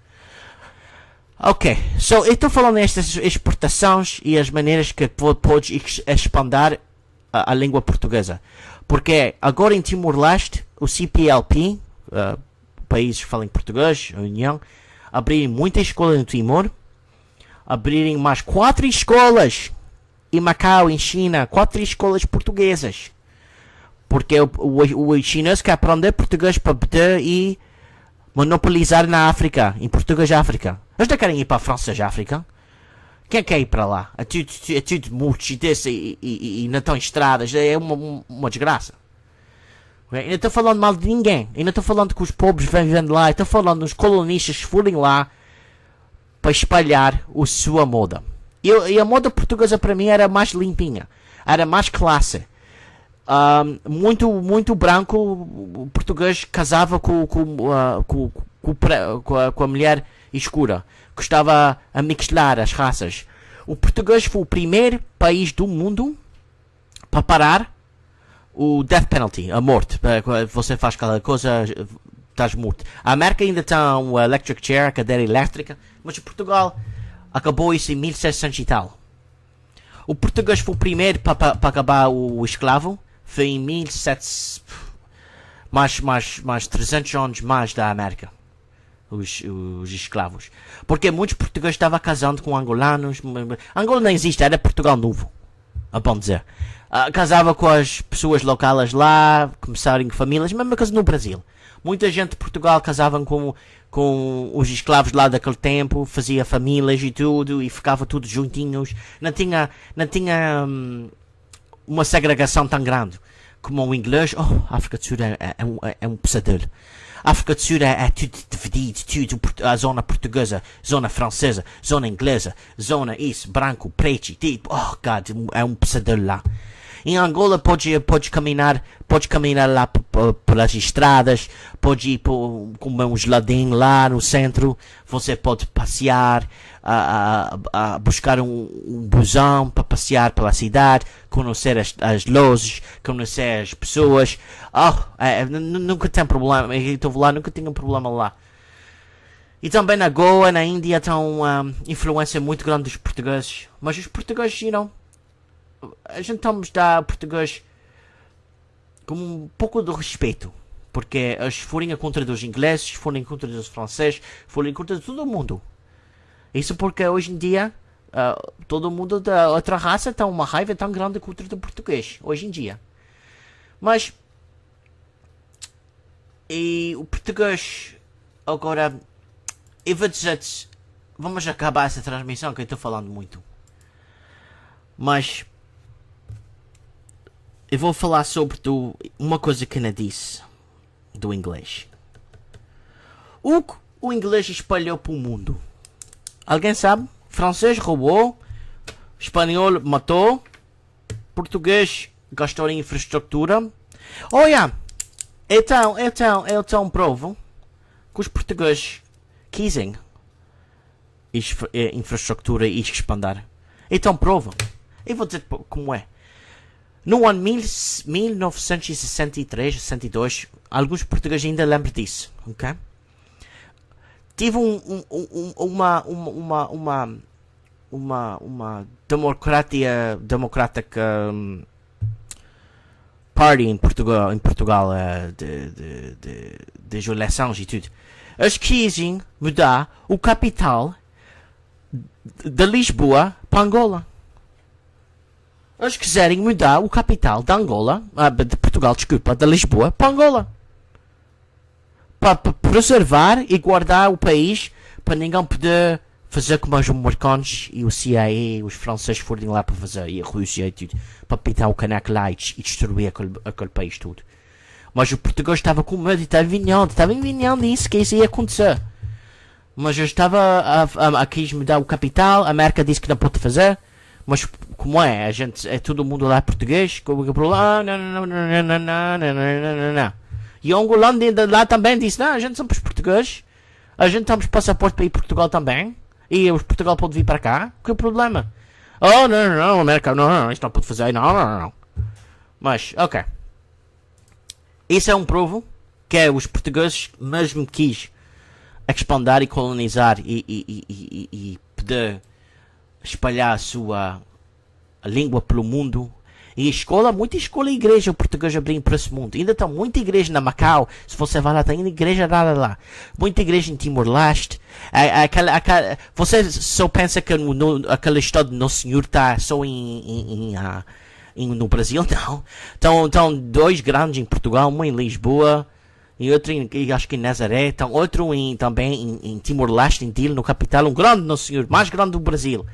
[SPEAKER 1] Ok, eu estou falando destas exportações e as maneiras que podes expandir a língua portuguesa. Porque agora em Timor-Leste, o CPLP, países que falam português, a União, abrirem muita escola no Timor, abrirem mais 4 escolas em Macau, em China, 4 escolas portuguesas. Porque o chinês quer aprender português para poder e monopolizar na África, em português África. Eles não querem ir para a França de África. Quem quer ir para lá? É tudo multos e não estão estradas. É uma desgraça. Okay? Eu não estou falando mal de ninguém. Eu não estou falando que os pobres vêm lá. Eu estou falando dos colonistas que forem lá para espalhar a sua moda. E a moda portuguesa para mim era mais limpinha. Era mais classe. Muito branco. O português casava com a mulher escura. Gostava a mixlar as raças. O português foi o primeiro país do mundo para parar o death penalty, a morte. Você faz aquela coisa, estás morto. A América ainda tem um electric chair, a cadeira elétrica, mas Portugal acabou isso em 1700 e tal. O português foi o primeiro para acabar o escravo. Foi em 1700, mais 300 anos mais da América. Os escravos. Porque muitos portugueses estavam casando com angolanos. Angola não existe, era Portugal novo. A bom dizer. Casava com as pessoas locais lá, começarem famílias, mesma coisa no Brasil. Muita gente de Portugal casava com os escravos lá daquele tempo, fazia famílias e tudo, e ficava tudo juntinhos. Não tinha uma segregação tão grande como o inglês. A África do Sul é um pesadelo. A África do Sul é tudo dividido, tudo, a zona portuguesa, zona francesa, zona inglesa, zona isso, branco, preto, tipo, God, é um pesadelo lá. Em Angola pode caminhar lá pelas estradas, pode ir comer um geladinho lá no centro, você pode passear, buscar um busão para passear pela cidade, conhecer as lojas, conhecer as pessoas. Nunca tem problema, eu estou lá, nunca tinha um problema lá. E também na Goa, na Índia, tem uma influência muito grande dos portugueses, mas os portugueses, a gente estamos a dar português com um pouco de respeito, porque eles foram contra dos ingleses, foram contra dos franceses, foram contra todo mundo. Isso porque hoje em dia todo mundo da outra raça tem uma raiva tão grande contra o português, hoje em dia. Mas o português, agora, eu vou dizer-te, vamos acabar essa transmissão que eu estou falando muito. Mas, eu vou falar sobre uma coisa que eu disse do inglês. O inglês espalhou para o mundo. Alguém sabe? Francês roubou, espanhol matou, português gastou em infraestrutura. Olha, então provo que os portugueses quisem infraestrutura e expandir. Então provam. Eu vou dizer como é. No ano 1963, 62, alguns portugueses ainda lembram disso, ok? Tive uma democratic party em Portugal de eleições e tudo. Eles quisem mudar o capital de Lisboa para Angola. Eles quiserem mudar o capital de Angola, de Portugal, desculpa, de Lisboa para Angola. Para preservar e guardar o país, para ninguém poder fazer como os americanos e o CIA, os franceses forem lá para fazer, e a Rússia e tudo, para pintar o caneco lá e destruir aquele país todo. Mas o português estava com medo e estava envinhando isso, que isso ia acontecer. Mas eu estava a quis mudar o capital, a América disse que não pode fazer, mas como é todo mundo lá português, não. E o angolano lá também disse, não, a gente somos portugueses, a gente temos passaporte para ir para Portugal também, e os Portugal pode vir para cá, que é o problema? Oh, não, América, não, isto não pode fazer, não. Mas, ok. Isso é um provo que os portugueses mesmo quis expandir e colonizar e poder espalhar a sua língua pelo mundo. E muita escola e igreja o português abriu para esse mundo. Ainda estão muita igreja na Macau. Se você vai lá, tem igreja lá. Muita igreja em Timor-Leste. Você só pensa que aquele estado do Nosso Senhor está só no Brasil? Não. Estão dois grandes em Portugal, um em Lisboa e outro acho que em Nazaré. Outro também em Timor-Leste, em Dili, no capital. Um grande Nosso Senhor, mais grande do Brasil.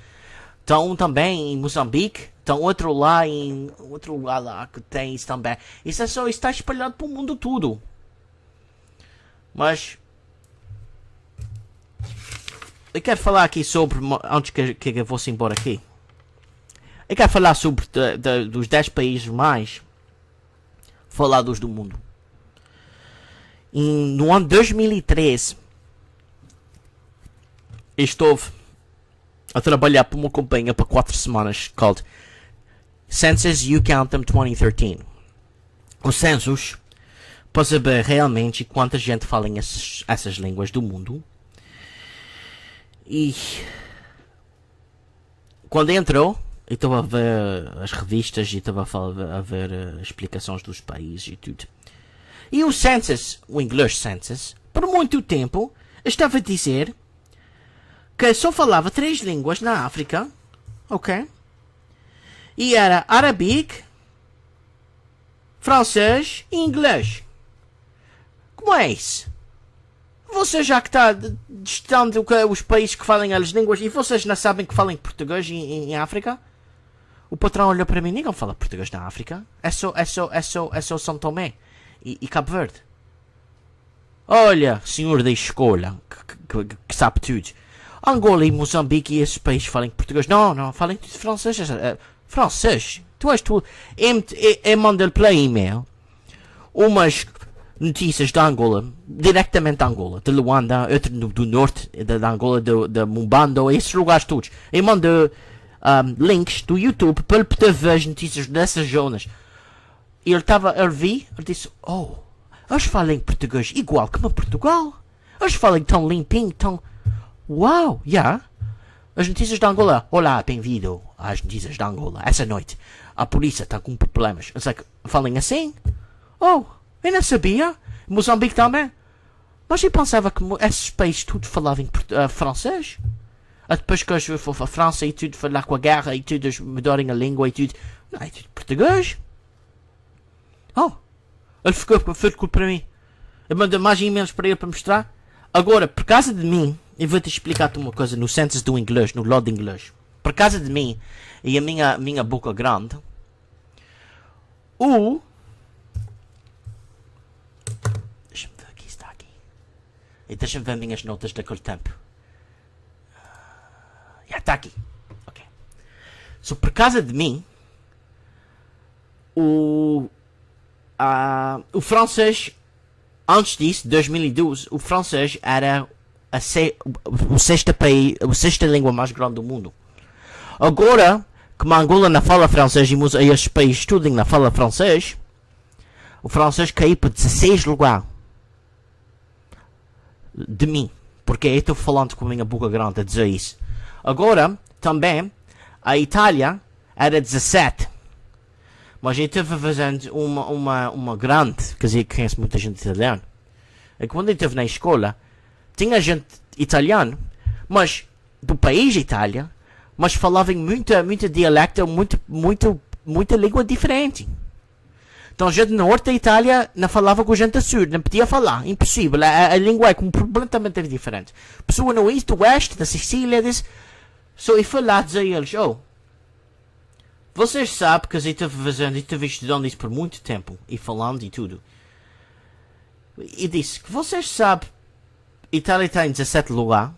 [SPEAKER 1] Um também em Moçambique. Outro lugar lá que tem isso também. Isso está espalhado para o mundo todo. Mas eu quero falar aqui sobre, antes que eu vou embora aqui, eu quero falar sobre dos 10 países mais falados do mundo. No ano 2013 eu estive a trabalhar para uma companhia para 4 semanas called Census You Count Them 2013. O census para saber realmente quanta gente fala em essas línguas do mundo. E quando entrou, eu estava a ver as revistas e estava a ver explicações dos países e tudo. E o census, o English census, por muito tempo estava a dizer que só falava 3 línguas na África, ok? E era Arabic, francês e inglês. Como é isso? Você já que está distando os países que falam as línguas e vocês não sabem que falam português em África? O patrão olhou para mim, ninguém fala português na África. É só São Tomé e Cabo Verde. Olha, senhor da escola, que sabe tudo. Angola e Moçambique e esses países falam português. Não, falam francês. Francês? Eu mando-lhe pela e-mail umas notícias da Angola, diretamente da Angola, de Luanda, outro do norte da Angola, de Mumbando, esses lugares todos. Eu mando links do YouTube para ele poder ver as notícias dessas zonas. E ele disse, eles falam português igual como Portugal. Eles falam tão limpinho, tão... Uau, As notícias da Angola. Olá, bem-vindo às notícias da Angola. Essa noite, a polícia está com problemas. Falam assim? Eu não sabia. Moçambique também. Mas eu pensava que esses países tudo falavam francês. Depois que eles foram a França e tudo, foi lá com a guerra e tudo, eles mudaram a língua e tudo. Não, é tudo português. Ele ficou para mim. Eu mando mais e-mails para ele para mostrar. Agora, por causa de mim, eu vou te explicar-te uma coisa no census do inglês, no lado de inglês. Por causa de mim e a minha boca grande, deixa-me ver aqui, está aqui. E deixa-me ver minhas notas daquele tempo. Já está aqui. Ok. So, por causa de mim, o francês, antes disso, 2012, o francês era a sexta língua mais grande do mundo. Agora, como a Angola não fala francês e estes países tudo não fala francês, o francês caiu para 16 lugar de mim, porque eu estou falando com a minha boca grande a dizer isso. Agora, também, a Itália era 17. Mas eu estava fazendo uma grande, quer dizer, conheço muita gente italiana. E quando eu estava na escola, tinha gente italiana, mas do país Itália, mas falavam muita dialecto, muita língua diferente. Então, gente no norte da Itália não falava com gente do sul, não podia falar, impossível. A língua é completamente diferente. Pessoa no east, do oeste, da Sicília, só eu fui lá dizer a eles, vocês sabem que eu estava estudando isso por muito tempo, e falando e tudo. E disse que vocês sabem, Itália está em 17 lugar.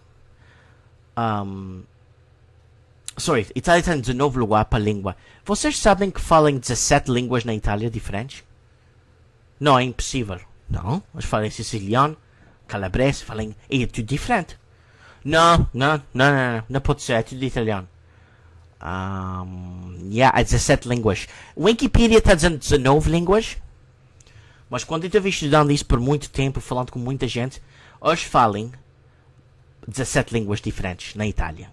[SPEAKER 1] Itália está em 19 lugar para a língua. Vocês sabem que falam 17 línguas na Itália diferentes? Não, é impossível. Não, eles falam siciliano, calabrese, é tudo diferente. Não pode ser, é tudo italiano. É 17 línguas. Wikipedia está dizendo 19 línguas. Mas quando eu estava estudando isso por muito tempo, falando com muita gente, hoje falam 17 línguas diferentes na Itália.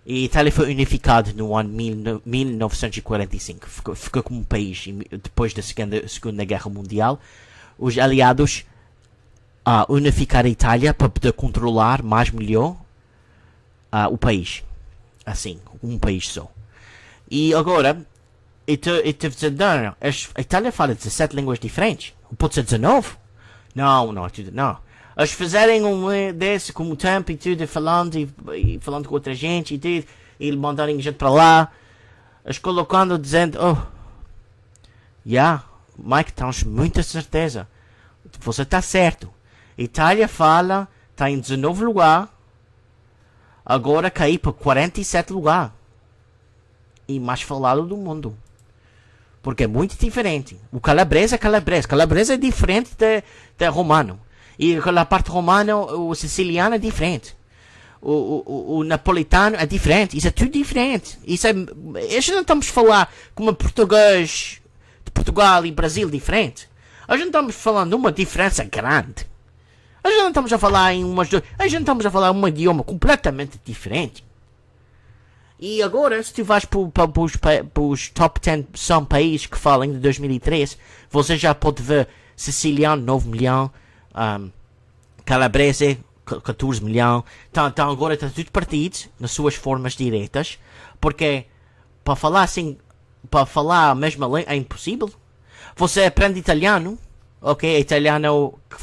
[SPEAKER 1] E a Itália foi unificada no ano 1945. Ficou como um país. Depois da Segunda Guerra Mundial, os aliados unificaram a Itália para poder controlar mais melhor o país. Assim, um país só. E agora, eu estou dizendo, não, a Itália fala 17 línguas diferentes. Pode ser 19? Não. Eles fizerem desse com o tempo e tudo, falando com outra gente e tudo, e mandarem gente para lá, eles colocando, dizendo, Mike, tens muita certeza. Você está certo. Itália fala, está em 19 lugar, agora caiu para 47 lugar. E mais falado do mundo. Porque é muito diferente. O calabrese é calabrese. Calabrese é diferente de romano. E aquela parte romana, o siciliano é diferente. O napolitano é diferente. Isso é tudo diferente. Isso não estamos a falar como português de Portugal e Brasil diferente. A gente estamos falando de uma diferença grande. A gente não estamos a falar um idioma completamente diferente. E agora, se tu vais para os top 10 são países que falam de 2003, você já pode ver siciliano 9 milhões, calabrese 14 milhões. Então agora está tudo partido nas suas formas diretas, porque para falar assim, para falar a mesma língua é impossível. Você aprende italiano, ok? Italiano que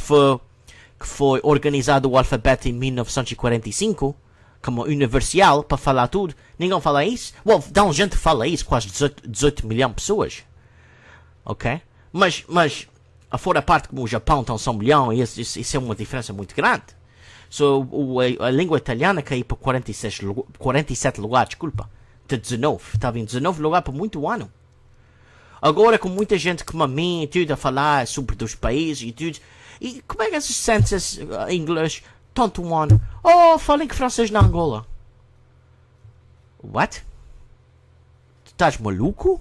[SPEAKER 1] foi organizado o alfabeto em 1945 como universal para falar tudo. Ninguém fala isso. Então gente fala isso, quase 18 milhões de pessoas. Ok? Mas fora a parte como o Japão então são milhões, isso é uma diferença muito grande. So, a língua italiana caiu para 47 lugares, desculpa. De 19. Estava em 19 lugares por muito ano. Agora com muita gente como a mim e tudo a falar sobre os países e tudo. E como é que esses censos em inglês tanto um ano? Falem que francês na Angola. What? Tu estás maluco?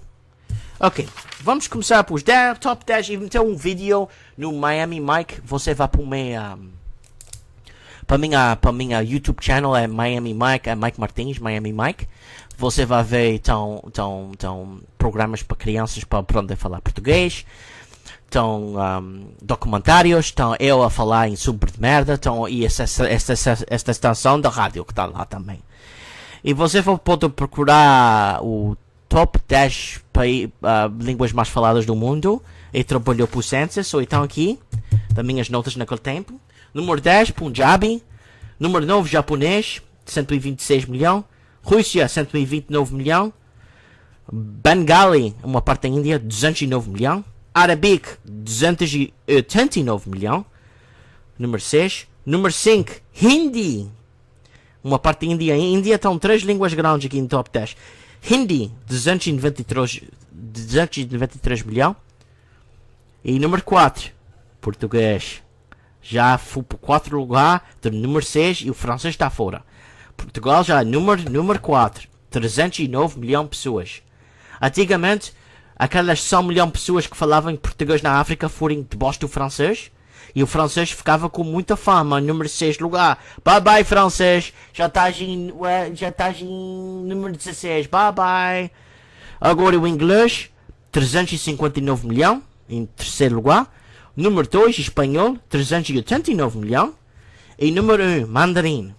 [SPEAKER 1] Ok, vamos começar por os top 10 e meter um vídeo no Miami Mike. Você vai para o para minha YouTube channel, é Miami Mike, é Mike Martins, Miami Mike. Você vai ver programas para crianças para aprender a falar português. Documentários, eu a falar em sobre de merda, e esta estação da rádio que está lá também. E você pode procurar o top 10 línguas mais faladas do mundo e trabalhou por census, ou então aqui, das minhas notas naquele tempo. Número 10, Punjabi. Número 9, japonês, 126 milhões. Rússia, 129 milhões. Bengali, uma parte da Índia, 209 milhões. Arabic, 289 milhões. Número 6. Número 5, Hindi. Uma parte da Índia. Em Índia estão 3 línguas grandes aqui no top 10. Hindi, 293 milhões. E número 4, português. Já fui para o 4 lugar do número 6 e o francês está fora. Portugal já é número 4. 309 milhões de pessoas. Antigamente, aquelas 100 milhões de pessoas que falavam português na África foram debaixo do francês. E o francês ficava com muita fama, número 6 lugar. Bye bye, francês. Já estás em número 16. Bye bye. Agora o inglês, 359 milhões, em terceiro lugar. Número 2, espanhol, 389 milhões. E número 1, mandarim.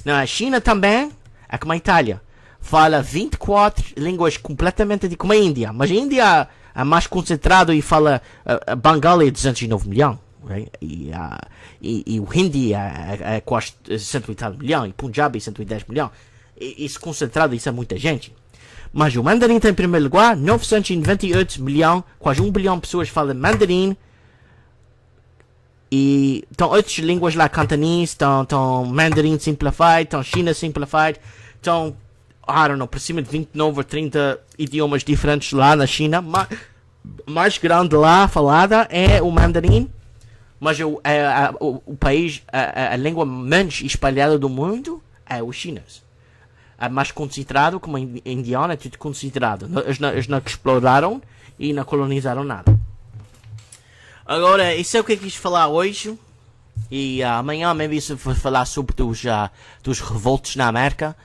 [SPEAKER 1] Na China também, é como a Itália. Fala 24 línguas completamente diferentes, como a Índia. Mas a Índia é mais concentrado e fala Bengali 209 milhões. Okay? E o Hindi é quase 180 milhões. E Punjabi 110 milhões. E isso concentrado, isso é muita gente. Mas o mandarim está em primeiro lugar. 998 milhões. Quase 1 bilhão de pessoas falam mandarim. E estão outras línguas lá, cantonês, estão mandarim simplified, estão China simplified, estão, I don't know, por cima de 29 ou 30 idiomas diferentes lá na China. Mais grande lá falada é o mandarim, mas o país, a língua menos espalhada do mundo é o chinês. É mais considerado como indiano, é tudo considerado. Eles não exploraram e não colonizaram nada. Agora, isso é o que eu quis falar hoje. E amanhã, maybe, isso vou falar sobre dos revoltos na América.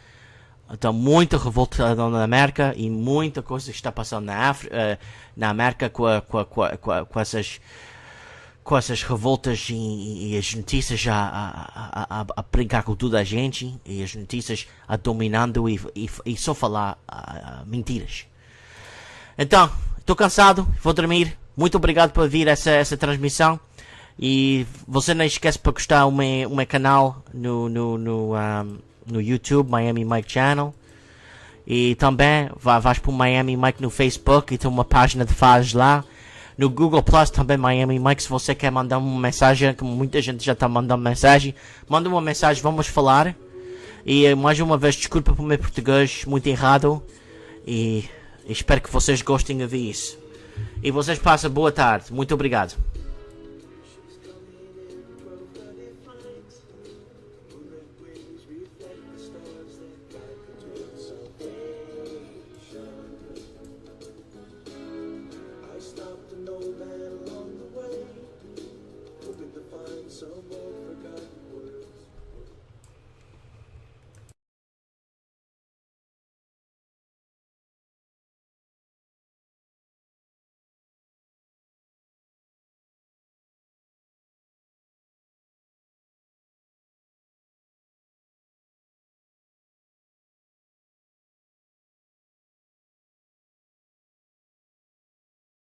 [SPEAKER 1] Então, muita revolta na América e muita coisa que está passando na América com essas revoltas e as notícias a brincar com toda a gente. E as notícias a dominando e só falar mentiras. Então, estou cansado, vou dormir. Muito obrigado por vir essa transmissão. E você não esquece para gostar o meu canal no YouTube, Miami Mike Channel. E também vais para o Miami Mike no Facebook e tem uma página de fãs lá. No Google Plus também Miami Mike. Se você quer mandar uma mensagem, como muita gente já está mandando mensagem, manda uma mensagem, vamos falar. E mais uma vez, desculpa por meu português muito errado. E espero que vocês gostem de ver isso. E vocês passam boa tarde. Muito obrigado.